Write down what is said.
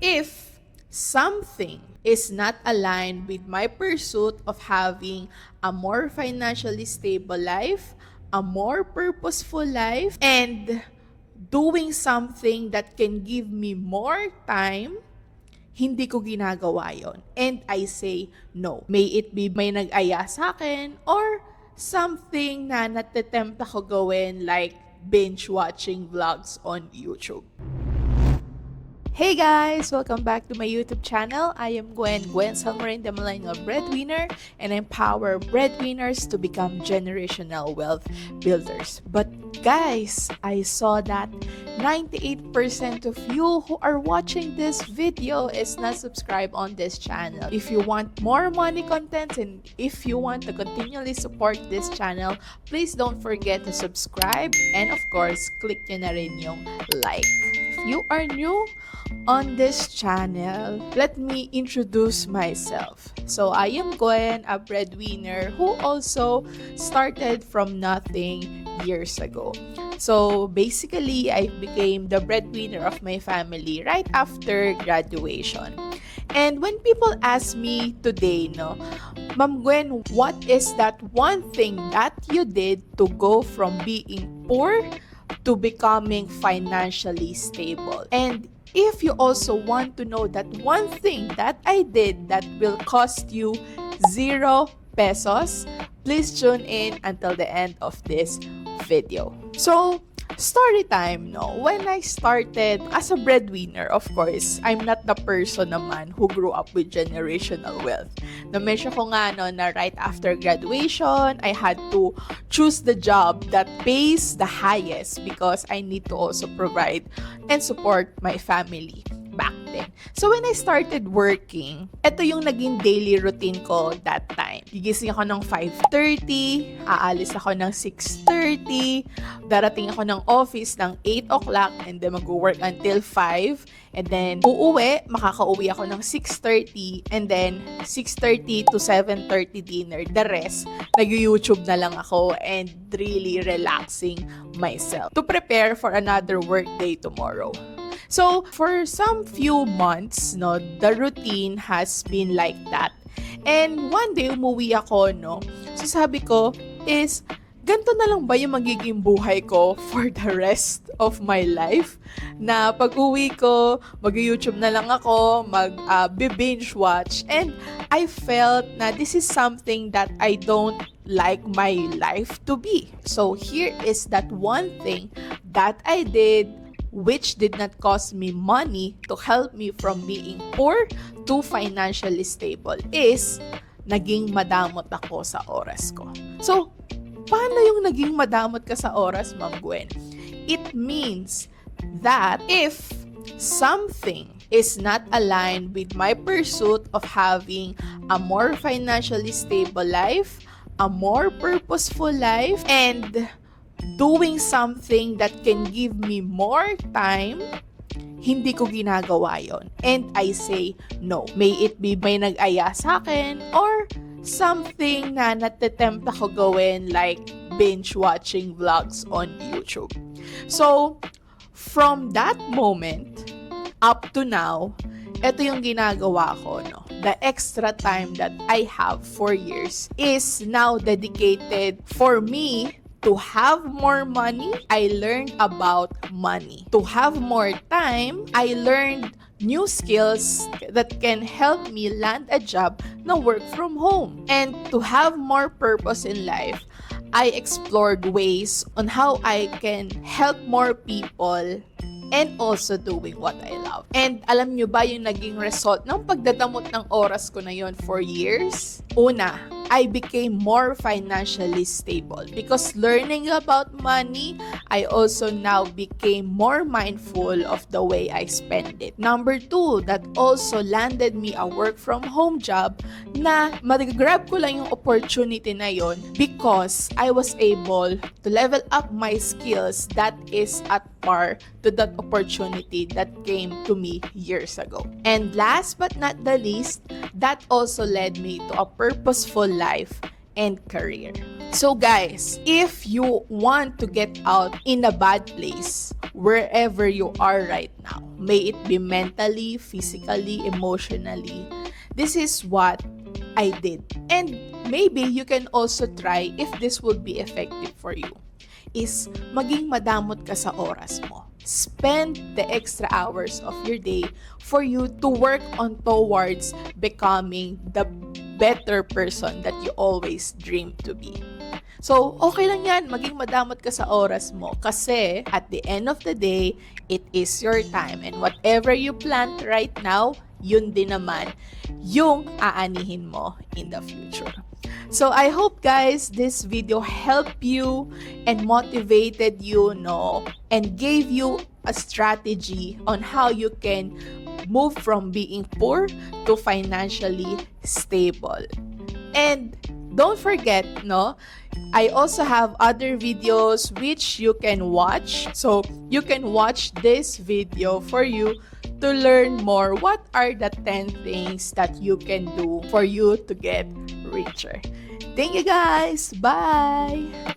If something is not aligned with my pursuit of having a more financially stable life, a more purposeful life, and doing something that can give me more time, hindi ko ginagawa yon. And I say no. May it be may nag-aya sa akin or something na natatempt ako gawin like binge watching vlogs on YouTube. Hey guys! Welcome back to my YouTube channel. I am Gwen Salmarin, the Millennial Breadwinner, and I empower breadwinners to become generational wealth builders. But guys, I saw that 98% of you who are watching this video is not subscribed on this channel. If you want more money content and if you want to continually support this channel, please don't forget to subscribe and of course, click nyo na rin yung like. If you are new on this channel, let me introduce myself. So I am Gwen, a breadwinner who also started from nothing years ago. So basically, I became the breadwinner of my family right after graduation. And when people ask me today, Ma'am Gwen, what is that one thing that you did to go from being poor to becoming financially stable? And if you also want to know that one thing that I did that will cost you 0 pesos, please tune in until the end of this video. So, story time, when I started as a breadwinner, of course, I'm not the person naman who grew up with generational wealth. Na-mention ko nga na right after graduation, I had to choose the job that pays the highest because I need to also provide and support my family back then. So when I started working, ito yung naging daily routine ko that time. Gigising ako ng 5:30, aalis ako ng 6:30, darating ako ng office ng 8 o'clock and then mag-work until 5. And then, makakauwi ako ng 6:30 and then 6:30 to 7:30 dinner. The rest, nag-YouTube na lang ako and really relaxing myself to prepare for another work day tomorrow. So, for some few months, the routine has been like that. And one day, umuwi ako, so sabi ko is, ganito na lang ba yung magiging buhay ko for the rest of my life? Na pag-uwi ko, mag-YouTube na lang ako, binge watch. And I felt na this is something that I don't like my life to be. So here is that one thing that I did which did not cost me money to help me from being poor to financially stable is naging madamot ako sa oras ko. So, paano yung naging madamot ka sa oras, Ma'am Gwen? It means that if something is not aligned with my pursuit of having a more financially stable life, a more purposeful life, and doing something that can give me more time, hindi ko ginagawa yon. And I say no. May it be may nag-aya sa akin or something na natatempt ako gawin like binge watching vlogs on YouTube. So, from that moment up to now, ito yung ginagawa ko, The extra time that I have for years is now dedicated for me to have more money. I learned about money. To have more time, I learned new skills that can help me land a job na work from home. And to have more purpose in life, I explored ways on how I can help more people and also doing what I love. And alam nyo ba yung naging result ng pagdadamot ng oras ko na yon for years? Una, I became more financially stable because learning about money, I also now became more mindful of the way I spend it. Number 2, that also landed me a work from home job na mag-grab ko lang yung opportunity na yon because I was able to level up my skills that is at par to that opportunity that came to me years ago. And last but not the least, that also led me to a purposeful life and career. So guys, if you want to get out in a bad place, wherever you are right now, may it be mentally, physically, emotionally, this is what I did. And maybe you can also try if this would be effective for you. Is maging madamot ka sa oras mo. Spend the extra hours of your day for you to work on towards becoming the better person that you always dream to be. So, okay lang yan, maging madamot ka sa oras mo kasi at the end of the day, it is your time and whatever you plant right now, yun din naman yung aanihin mo in the future. So, I hope guys, this video helped you and motivated you, no, and gave you a strategy on how you can move from being poor to financially stable. And don't forget, no, I also have other videos which you can watch. So you can watch this video for you to learn more what are the 10 things that you can do for you to get richer. Thank you guys. Bye.